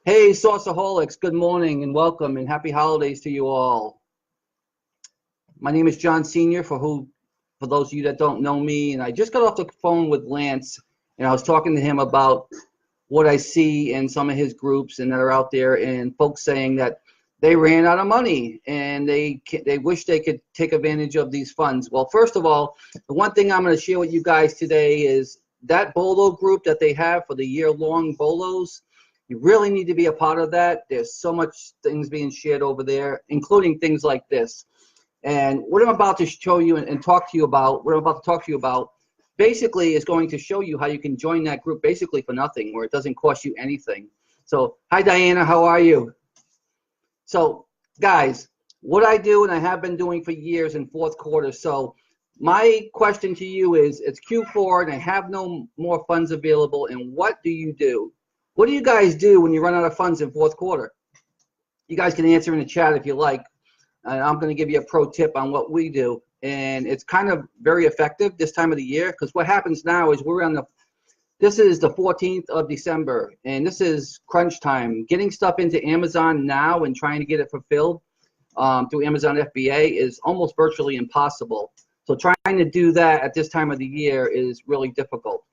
Hey, Sauceaholics, good morning and welcome and happy holidays to you all. My name is John Sr. for those of you that don't know me, and I just got off the phone with Lance, and I was talking to him about what I see in some of his groups and that are out there, and folks saying that they ran out of money and they wish they could take advantage of these funds. Well, first of all, the one thing I'm going to share with you guys today is that BOLO group that they have for the year-long BOLOs. You really need to be a part of that. There's so much things being shared over there, including things like this. And what I'm about to show you and talk to you about, basically is going to show you how you can join that group basically for nothing, where it doesn't cost you anything. So, hi Diana, how are you? So, guys, what I do and I have been doing for years in fourth quarter. So, my question to you is, it's Q4 and I have no more funds available, and what do you do? What do you guys do when you run out of funds in fourth quarter? You guys can answer in the chat if you like. And I'm going to give you a pro tip on what we do. And it's kind of very effective this time of the year, because what happens now is this is the 14th of December, and this is crunch time. Getting stuff into Amazon now and trying to get it fulfilled through Amazon FBA is almost virtually impossible. So trying to do that at this time of the year is really difficult.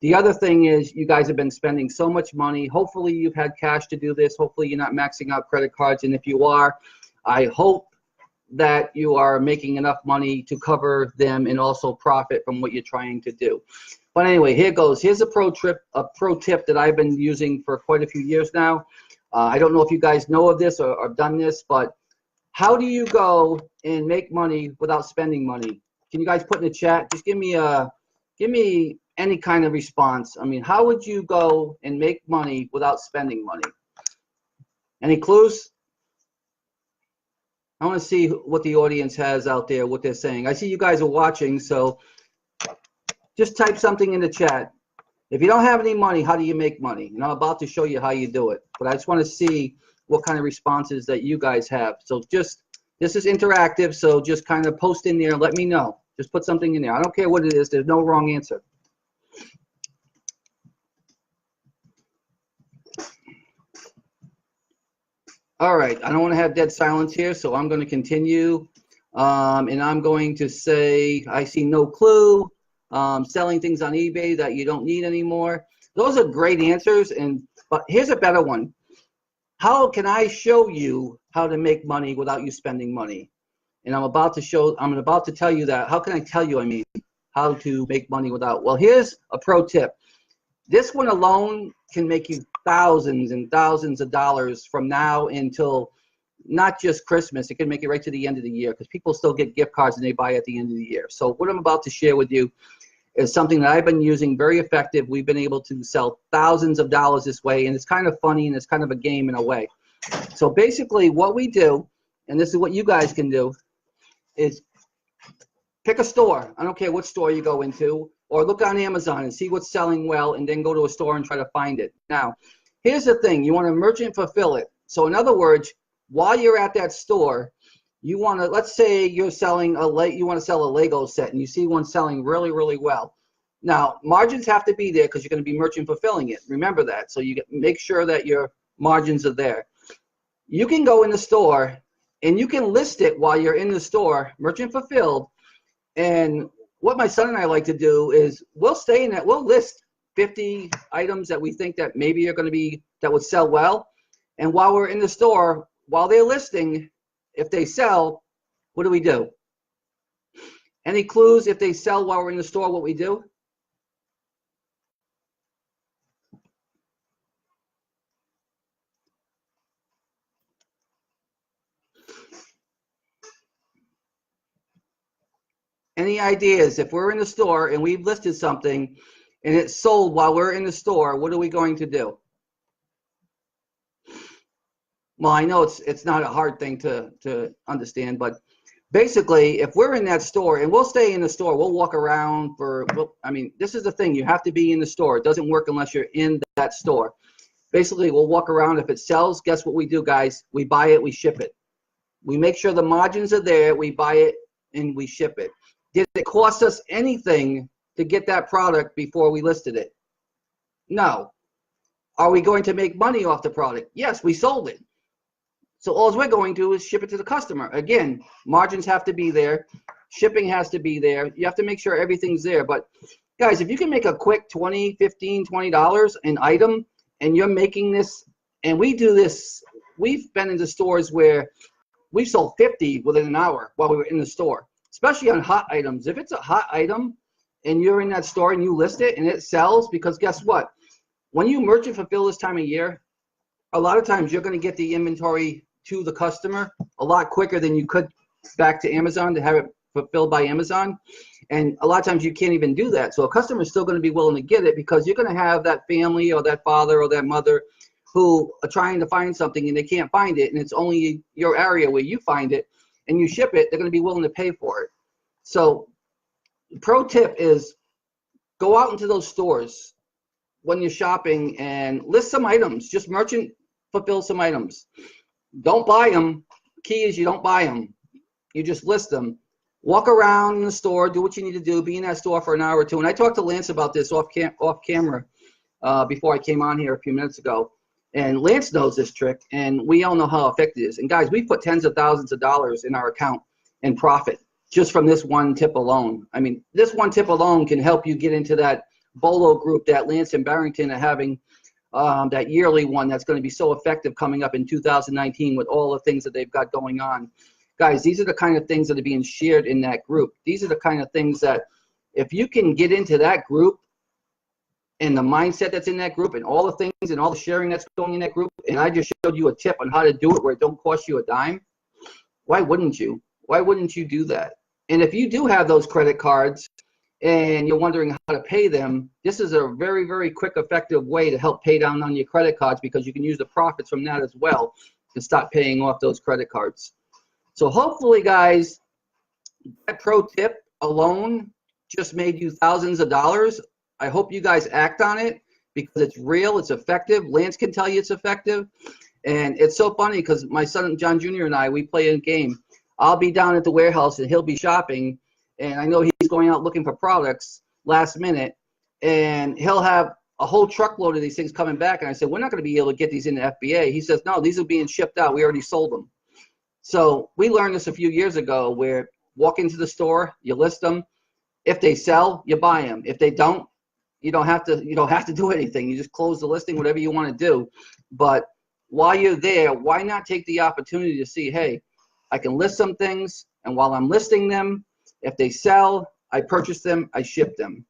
The other thing is, you guys have been spending so much money. Hopefully you've had cash to do this. Hopefully you're not maxing out credit cards. And if you are, I hope that you are making enough money to cover them and also profit from what you're trying to do. But anyway, here goes. Here's a pro tip that I've been using for quite a few years now. I don't know if you guys know of this or have done this, but how do you go and make money without spending money? Can you guys put in the chat? Just give me any kind of response. I mean, how would you go and make money without spending money? Any clues? I want to see what the audience has out there, what they're saying. I see you guys are watching, so just type something in the chat. If you don't have any money, how do you make money? And I'm about to show you how you do it. But I just want to see what kind of responses that you guys have. So this is interactive, so just kind of post in there and let me know. Just put something in there. I don't care what it is. There's no wrong answer. All right, I don't want to have dead silence here, so I'm going to continue. And I'm going to say, I see no clue. Selling things on eBay that you don't need anymore. Those are great answers, but here's a better one. How can I show you how to make money without you spending money? And I'm about to tell you that. How can I tell you, how to make money without? Well, here's a pro tip. This one alone can make you thousands and thousands of dollars from now until not just Christmas. It can make it right to the end of the year, because people still get gift cards and they buy at the end of the year. So what I'm about to share with you is something that I've been using, very effective. We've been able to sell thousands of dollars this way, and it's kind of funny and it's kind of a game in a way. So basically what we do, and this is what you guys can do, is pick a store. I don't care what store you go into, or look on Amazon and see what's selling well, and then go to a store and try to find it. Now, here's the thing. You want to merchant fulfill it. So in other words, while you're at that store, you want to, let's say you want to sell a Lego set, and you see one selling really, really well. Now, margins have to be there because you're going to be merchant fulfilling it. Remember that. So you make sure that your margins are there. You can go in the store and you can list it while you're in the store, merchant fulfilled. And what my son and I like to do is we'll list 50 items that we think that maybe are going to that would sell well. And while we're in the store, while they're listing, if they sell, what do? Any clues if they sell while we're in the store, what we do? Any ideas? If we're in the store and we've listed something and it's sold while we're in the store, what are we going to do? Well, I know it's not a hard thing to understand, but basically, if we're in that store, and we'll stay in the store, we'll walk around this is the thing. You have to be in the store. It doesn't work unless you're in that store. Basically, we'll walk around. If it sells, guess what we do, guys? We buy it, we ship it. We make sure the margins are there, we buy it, and we ship it. Did it cost us anything to get that product before we listed it? No. Are we going to make money off the product? Yes, we sold it. So all we're going to do is ship it to the customer. Again, margins have to be there. Shipping has to be there. You have to make sure everything's there. But guys, if you can make a quick $20, $15, $20 an item, and you're making this, and we do this, we've been into stores where we sold 50 within an hour while we were in the store, especially on hot items. If it's a hot item and you're in that store and you list it and it sells, because guess what? When you merchant fulfill this time of year, a lot of times you're going to get the inventory to the customer a lot quicker than you could back to Amazon to have it fulfilled by Amazon. And a lot of times you can't even do that. So a customer is still going to be willing to get it because you're going to have that family or that father or that mother who are trying to find something and they can't find it, and it's only your area where you find it and you ship it, they're going to be willing to pay for it. So pro tip is go out into those stores when you're shopping and list some items. Just merchant fulfill some items. Don't buy them. Key is you don't buy them. You just list them. Walk around in the store, do what you need to do, be in that store for an hour or two. And I talked to Lance about this off camera before I came on here a few minutes ago. And Lance knows this trick, and we all know how effective it is. And guys, we put tens of thousands of dollars in our account in profit just from this one tip alone. I mean, this one tip alone can help you get into that BOLO group that Lance and Barrington are having, that yearly one that's going to be so effective coming up in 2019 with all the things that they've got going on. Guys, these are the kind of things that are being shared in that group. These are the kind of things that if you can get into that group and the mindset that's in that group and all the things and all the sharing that's going in that group, and I just showed you a tip on how to do it where it don't cost you a dime, why wouldn't you? Why wouldn't you do that? And if you do have those credit cards and you're wondering how to pay them, this is a very, very quick, effective way to help pay down on your credit cards, because you can use the profits from that as well to stop paying off those credit cards. So hopefully, guys, that pro tip alone just made you thousands of dollars. I hope you guys act on it because it's real, it's effective. Lance can tell you it's effective. And it's so funny because my son, John Jr. and I, we play a game. I'll be down at the warehouse and he'll be shopping. And I know he's going out looking for products last minute. And he'll have a whole truckload of these things coming back. And I said, we're not going to be able to get these into FBA. He says, no, these are being shipped out. We already sold them. So we learned this a few years ago where walk into the store, you list them. If they sell, you buy them. If they don't, you don't have to do anything. You just close the listing, whatever you want to do. But while you're there, why not take the opportunity to see, hey, I can list some things, and while I'm listing them, if they sell, I purchase them, I ship them.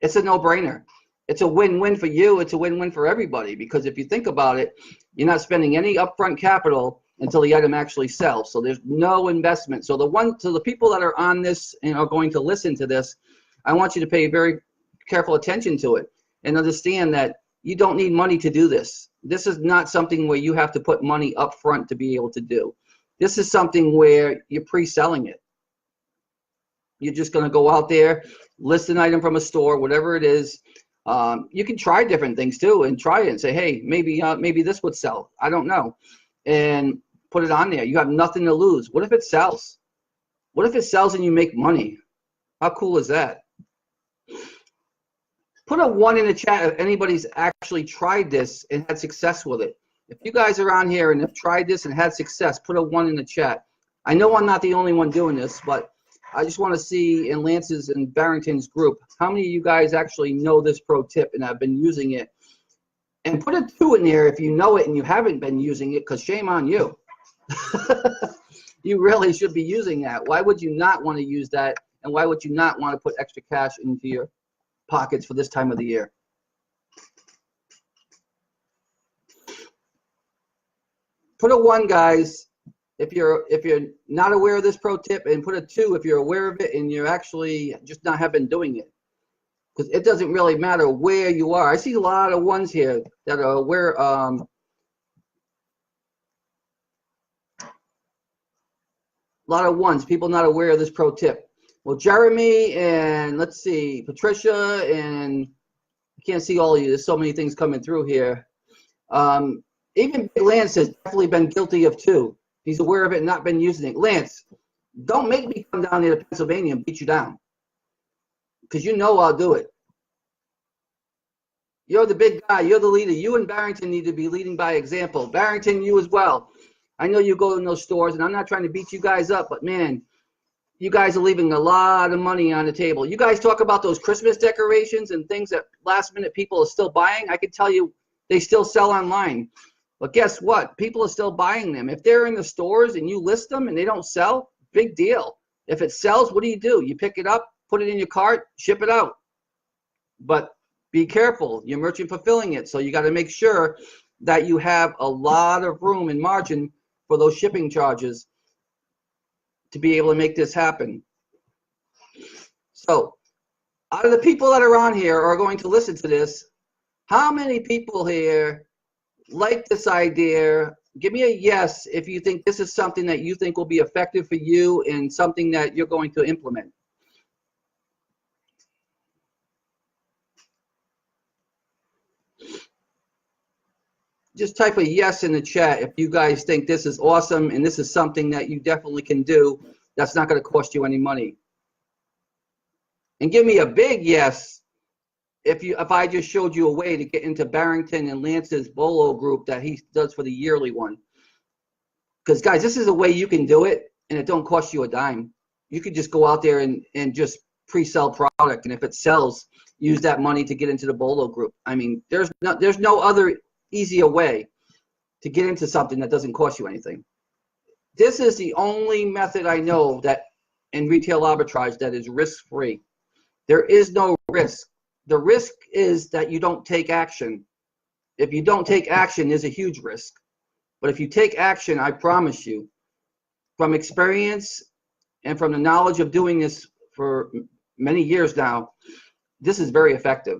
It's a no-brainer. It's a win-win for you. It's a win-win for everybody, because if you think about it, you're not spending any upfront capital until the item actually sells. So there's no investment. So the people that are on this and are going to listen to this, I want you to pay very careful attention to it and understand that you don't need money to do this. This is not something where you have to put money up front to be able to do. This is something where you're pre-selling it. You're just going to go out there, list an item from a store, whatever it is. You can try different things too and try it and say, hey, maybe this would sell. I don't know. And put it on there. You have nothing to lose. What if it sells? What if it sells and you make money? How cool is that? Put a 1 in the chat if anybody's actually tried this and had success with it. If you guys are on here and have tried this and had success, put a 1 in the chat. I know I'm not the only one doing this, but I just want to see in Lance's and Barrington's group, how many of you guys actually know this pro tip and have been using it? And put a 2 in there if you know it and you haven't been using it, because shame on you. You really should be using that. Why would you not want to use that? And why would you not want to put extra cash into your pockets for this time of the year? Put a 1, guys, if you're not aware of this pro tip, and put a 2 if you're aware of it and you're actually just not have been doing it. Because it doesn't really matter where you are. I see a lot of 1s here that are aware. A lot of 1s, people not aware of this pro tip. Well, Jeremy and let's see, Patricia, and I can't see all of you. There's so many things coming through here. Even Lance has definitely been guilty of 2. He's aware of it and not been using it. Lance, don't make me come down here to Pennsylvania and beat you down. because you know I'll do it. You're the big guy. You're the leader. You and Barrington need to be leading by example. Barrington, you as well. I know you go in those stores, and I'm not trying to beat you guys up, but man, you guys are leaving a lot of money on the table. You guys talk about those Christmas decorations and things that last minute people are still buying. I can tell you they still sell online. But guess what? People are still buying them. If they're in the stores and you list them and they don't sell, big deal. If it sells, what do? You pick it up, put it in your cart, ship it out. But be careful. You're merchant fulfilling it. So you got to make sure that you have a lot of room and margin for those shipping charges to be able to make this happen. So out of the people that are on here or are going to listen to this, how many people here like this idea? Give me a yes if you think this is something that you think will be effective for you and something that you're going to implement. Just type a yes in the chat if you guys think this is awesome and this is something that you definitely can do that's not going to cost you any money. And give me a big yes if I just showed you a way to get into Barrington and Lance's Bolo group that he does for the yearly one. Because guys, this is a way you can do it and it don't cost you a dime. You could just go out there and just pre-sell product, and if it sells, use that money to get into the Bolo group. I mean, there's no other easier way to get into something that doesn't cost you anything. This is the only method I know that in retail arbitrage that is risk-free. There is no risk. The risk is that you don't take action. If you don't take action, there's a huge risk. But if you take action, I promise you, from experience and from the knowledge of doing this for many years now, this is very effective.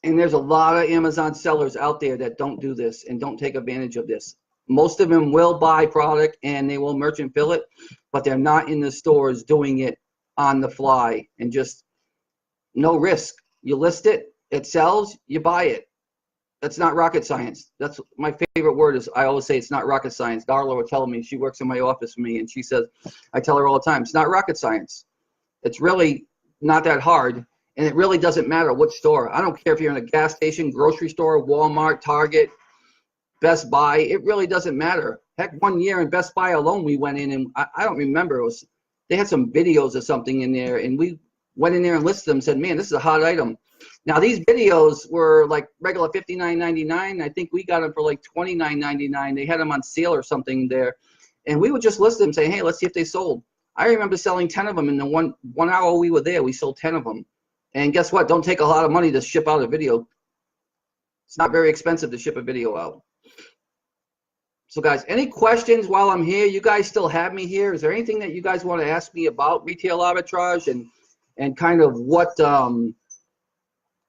And there's a lot of Amazon sellers out there that don't do this and don't take advantage of this. Most of them will buy product and they will merchant fill it, but they're not in the stores doing it on the fly and just no risk. You list it, it sells, you buy it. That's not rocket science. That's my favorite word is I always say it's not rocket science. Darla will tell me, she works in my office with me, and she says, I tell her all the time, it's not rocket science. It's really not that hard. And it really doesn't matter which store. I don't care if you're in a gas station, grocery store, Walmart, Target, Best Buy. It really doesn't matter. Heck, one year in Best Buy alone, we went in and I don't remember. They had some videos or something in there, and we went in there and listed them and said, man, this is a hot item. Now, these videos were like regular $59.99. I think we got them for like $29.99. They had them on sale or something there. And we would just list them saying, hey, let's see if they sold. I remember selling 10 of them in the one hour we were there. We sold 10 of them. And guess what? Don't take a lot of money to ship out a video. It's not very expensive to ship a video out. So guys, any questions while I'm here? You guys still have me here. Is there anything that you guys want to ask me about retail arbitrage and kind of what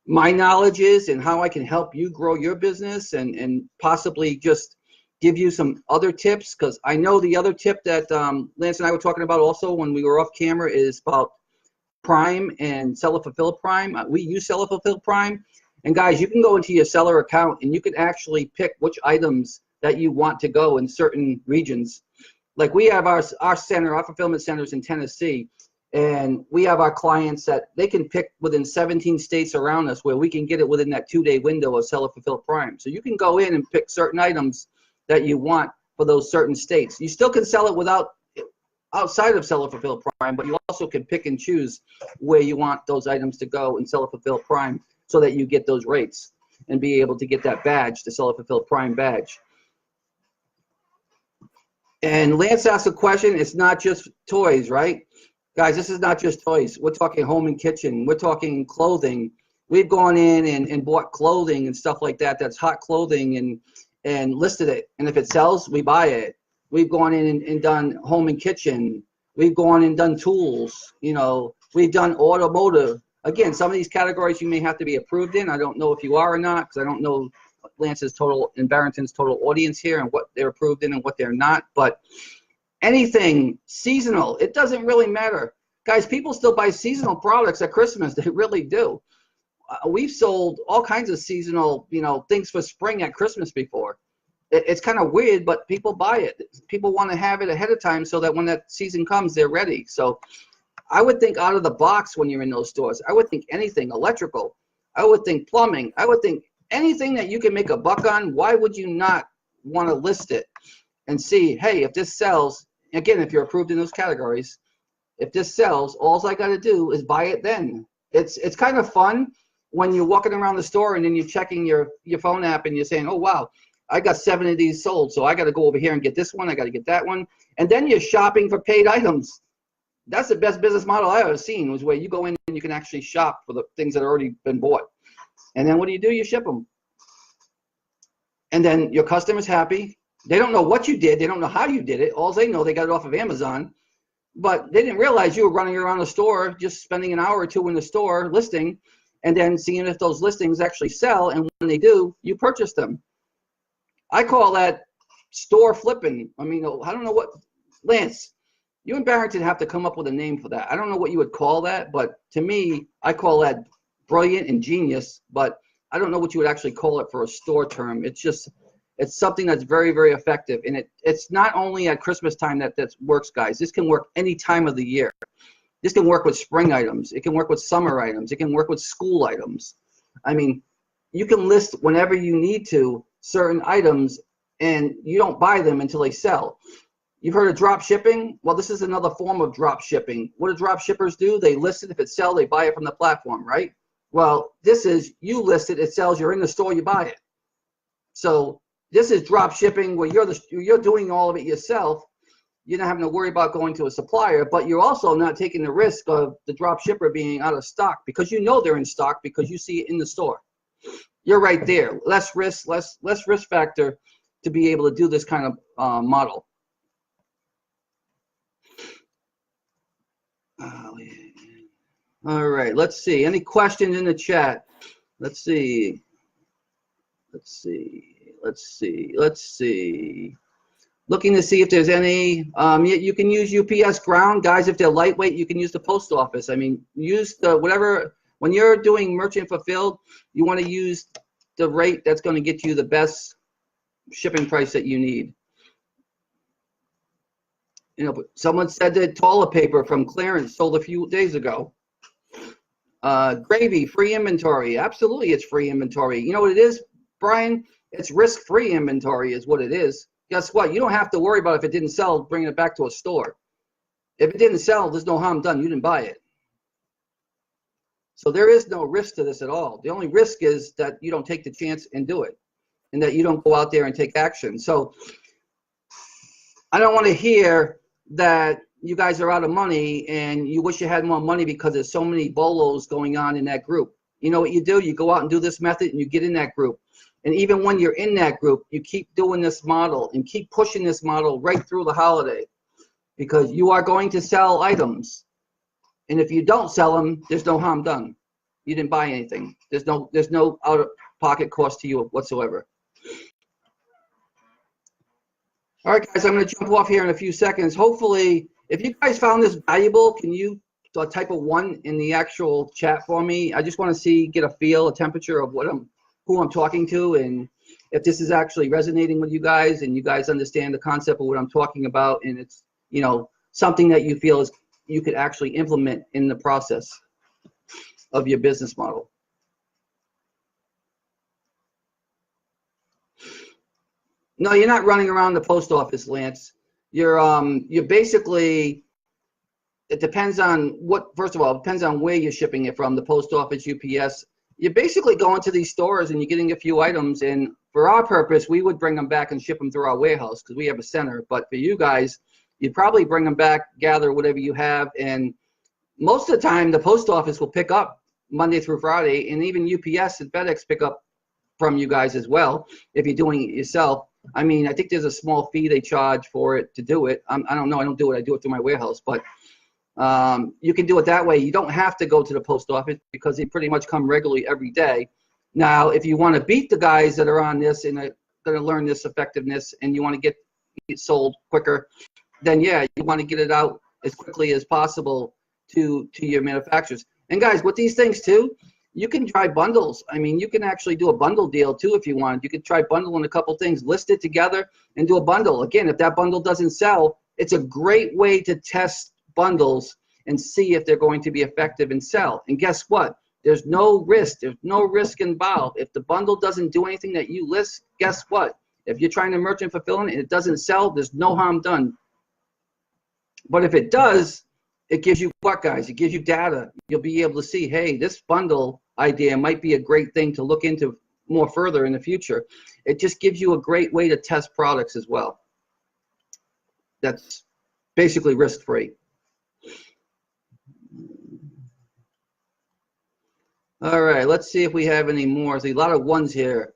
my knowledge is and how I can help you grow your business and possibly just give you some other tips? Because I know the other tip that Lance and I were talking about also when we were off camera is about Prime and Seller Fulfill Prime. We use Seller Fulfill Prime. And guys, you can go into your seller account and you can actually pick which items that you want to go in certain regions. Like we have our center, our fulfillment centers in Tennessee, and we have our clients that they can pick within 17 states around us where we can get it within that 2-day window of Seller Fulfill Prime. So you can go in and pick certain items that you want for those certain states. You still can sell it outside of Seller Fulfill Prime, but you also can pick and choose where you want those items to go in Seller Fulfill Prime so that you get those rates and be able to get that badge, the Seller Fulfill Prime badge. And Lance asked a question, it's not just toys, right? Guys, this is not just toys. We're talking home and kitchen. We're talking clothing. We've gone in and bought clothing and stuff like that, that's hot clothing, and listed it. And if it sells, we buy it. We've gone in and done home and kitchen. We've gone and done tools. You know, we've done automotive. Again, some of these categories you may have to be approved in. I don't know if you are or not, because I don't know Lance's total and Barrington's total audience here and what they're approved in and what they're not. But anything seasonal, it doesn't really matter. Guys, people still buy seasonal products at Christmas. They really do. We've sold all kinds of seasonal, things for spring at Christmas before. It's kind of weird, but people buy it. People want to have it ahead of time so that when that season comes, they're ready. So I would think out of the box when you're in those stores. I would think anything electrical. I would think plumbing. I would think anything that you can make a buck on. Why would you not want to list it and see, hey, if this sells, again, if you're approved in those categories, if this sells, all I got to do is buy it then. It's kind of fun when you're walking around the store and then you're checking your phone app and you're saying, oh, wow, I got 7 of these sold, so I got to go over here and get this one. I got to get that one. And then you're shopping for paid items. That's the best business model I've ever seen, was where you go in and you can actually shop for the things that have already been bought. And then what do? You ship them. And then your customer's happy. They don't know what you did. They don't know how you did it. All they know, they got it off of Amazon. But they didn't realize you were running around the store, just spending an hour or two in the store listing, and then seeing if those listings actually sell. And when they do, you purchase them. I call that store flipping. I mean, I don't know what, Lance, you and Barrington have to come up with a name for that. I don't know what you would call that, but to me, I call that brilliant and genius, but I don't know what you would actually call it for a store term. It's something that's very, very effective. And it's not only at Christmas time that works, guys. This can work any time of the year. This can work with spring items. It can work with summer items. It can work with school items. I mean, you can list whenever you need to certain items, and you don't buy them until they sell. You've heard of drop shipping? Well, this is another form of drop shipping. What do drop shippers do? They list it. If it sells, they buy it from the platform, right? Well, this is, you list it, it sells, you're in the store, you buy it. So this is drop shipping, where you're doing all of it yourself. You're not having to worry about going to a supplier, but you're also not taking the risk of the drop shipper being out of stock, because you know they're in stock because you see it in the store. You're right there. Less risk factor to be able to do this kind of model. All right, let's see. Any questions in the chat? Let's see. Looking to see if there's any. You can use UPS ground, guys. If they're lightweight, you can use the post office. I mean, use the whatever. When you're doing merchant fulfilled, you want to use the rate that's going to get you the best shipping price that you need. You know, someone said that toilet paper from clearance sold a few days ago. Gravy, free inventory. Absolutely, it's free inventory. You know what it is, Brian? It's risk-free inventory is what it is. Guess what? You don't have to worry about if it didn't sell, bringing it back to a store. If it didn't sell, there's no harm done. You didn't buy it. So there is no risk to this at all. The only risk is that you don't take the chance and do it, and that you don't go out there and take action. So I don't want to hear that you guys are out of money and you wish you had more money because there's so many bolos going on in that group. You know what you do? You go out and do this method and you get in that group. And even when you're in that group, you keep doing this model and keep pushing this model right through the holiday, because you are going to sell items. And if you don't sell them, there's no harm done. You didn't buy anything. There's no out-of-pocket cost to you whatsoever. All right, guys, I'm going to jump off here in a few seconds. Hopefully, if you guys found this valuable, can you type a 1 in the actual chat for me? I just want to get a feel, a temperature of who I'm talking to, and if this is actually resonating with you guys and you guys understand the concept of what I'm talking about, and it's, you know, something that you feel is you could actually implement in the process of your business model. No, you're not running around the post office, Lance. You're basically, it depends on first of all, it depends on where you're shipping it from, the post office, UPS. You're basically going to these stores and you're getting a few items, and for our purpose, we would bring them back and ship them through our warehouse because we have a center. But for you guys, you'd probably bring them back, gather whatever you have, and most of the time, the post office will pick up Monday through Friday, and even UPS and FedEx pick up from you guys as well if you're doing it yourself. I mean, I think there's a small fee they charge for it to do it. I don't know. I don't do it. I do it through my warehouse. But you can do it that way. You don't have to go to the post office because they pretty much come regularly every day. Now, if you want to beat the guys that are on this and are going to learn this effectiveness and you want to get it sold quicker, then, yeah, you want to get it out as quickly as possible to your manufacturers. And, guys, with these things, too, you can try bundles. I mean, you can actually do a bundle deal, too, if you want. You could try bundling a couple things, list it together, and do a bundle. Again, if that bundle doesn't sell, it's a great way to test bundles and see if they're going to be effective and sell. And guess what? There's no risk. There's no risk involved. If the bundle doesn't do anything that you list, guess what? If you're trying to merchant fulfill it and it doesn't sell, there's no harm done. But if it does, it gives you what, guys? It gives you data. You'll be able to see, hey, this bundle idea might be a great thing to look into more further in the future. It just gives you a great way to test products as well. That's basically risk-free. All right, let's see if we have any more. There's a lot of ones here.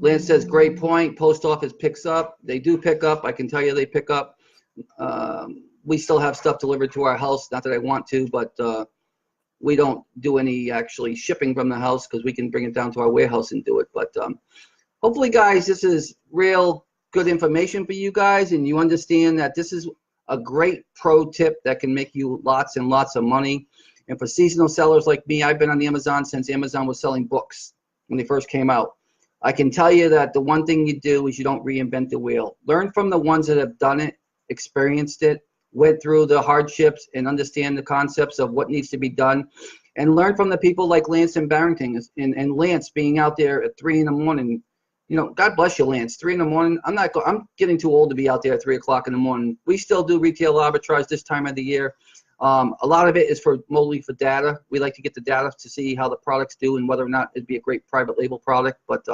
Lance says, great point. Post office picks up. They do pick up. I can tell you they pick up. We still have stuff delivered to our house. Not that I want to, but we don't do any actually shipping from the house because we can bring it down to our warehouse and do it. But hopefully, guys, this is real good information for you guys, and you understand that this is a great pro tip that can make you lots and lots of money. And for seasonal sellers like me, I've been on Amazon since Amazon was selling books when they first came out. I can tell you that the one thing you do is you don't reinvent the wheel. Learn from the ones that have done it, experienced it, went through the hardships, and understand the concepts of what needs to be done. And learn from the people like Lance and Barrington, and Lance being out there at 3 in the morning. You know, God bless you, Lance. 3 in the morning. I'm getting too old to be out there at 3 o'clock in the morning. We still do retail arbitrage this time of the year. A lot of it is mostly for data. We like to get the data to see how the products do and whether or not it'd be a great private label product. But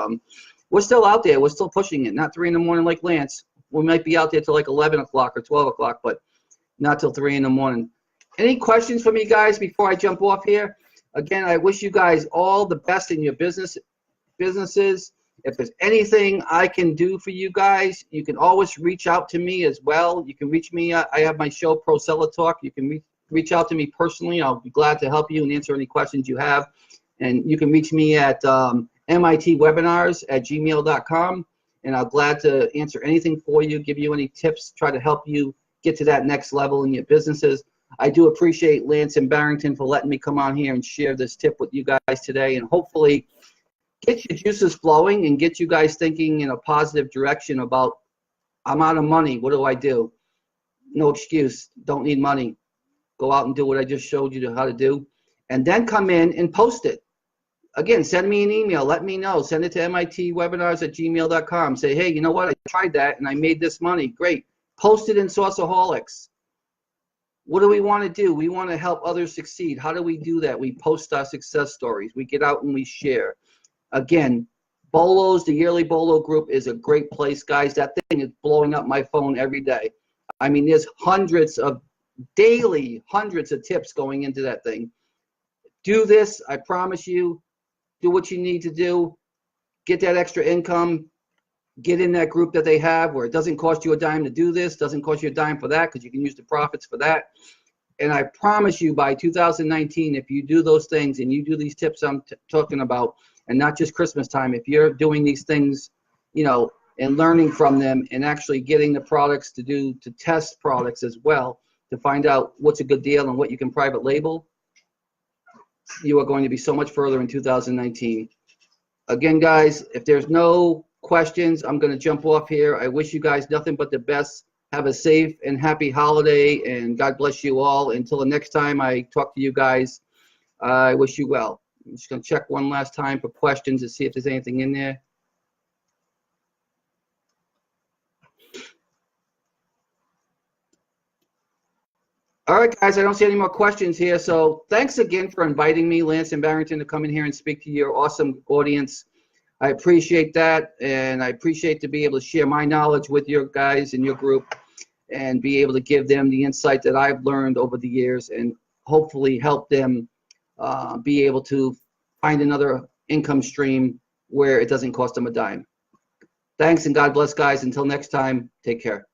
we're still out there. We're still pushing it. Not 3 in the morning like Lance. We might be out there till like 11 o'clock or 12 o'clock, but not till 3 in the morning. Any questions for me, guys, before I jump off here? Again, I wish you guys all the best in your businesses. If there's anything I can do for you guys, you can always reach out to me as well. You can reach me. I have my show, Pro Seller Talk. You can reach out to me personally. I'll be glad to help you and answer any questions you have. And you can reach me at mitwebinars@gmail.com. And I'm glad to answer anything for you, give you any tips, try to help you get to that next level in your businesses. I do appreciate Lance and Barrington for letting me come on here and share this tip with you guys today, and hopefully get your juices flowing and get you guys thinking in a positive direction about, I'm out of money, what do I do? No excuse, don't need money. Go out and do what I just showed you how to do, and then come in and post it. Again, send me an email, let me know. Send it to mitwebinars@gmail.com. Say, hey, you know what, I tried that and I made this money, great. Post it in Sauceaholics. What do we want to do? We want to help others succeed. How do we do that? We post our success stories. We get out and we share. Again, Bolos, the yearly Bolo group is a great place, guys. That thing is blowing up my phone every day. I mean, there's hundreds of tips going into that thing. Do this, I promise you. Do what you need to do. Get that extra income. Get in that group that they have where it doesn't cost you a dime to do this, doesn't cost you a dime for that because you can use the profits for that. And I promise you by 2019, if you do those things and you do these tips I'm talking about, and not just Christmas time, if you're doing these things, you know, and learning from them and actually getting the products to test products as well, to find out what's a good deal and what you can private label, you are going to be so much further in 2019. Again, guys, if there's no questions, I'm going to jump off here. I wish you guys nothing but the best. Have a safe and happy holiday, and God bless you all. Until the next time I talk to you guys, I wish you well. I'm just going to check one last time for questions to see if there's anything in there. All right, guys, I don't see any more questions here. So thanks again for inviting me, Lance and Barrington, to come in here and speak to your awesome audience. I appreciate that, and I appreciate to be able to share my knowledge with your guys in your group and be able to give them the insight that I've learned over the years and hopefully help them be able to find another income stream where it doesn't cost them a dime. Thanks, and God bless, guys. Until next time, take care.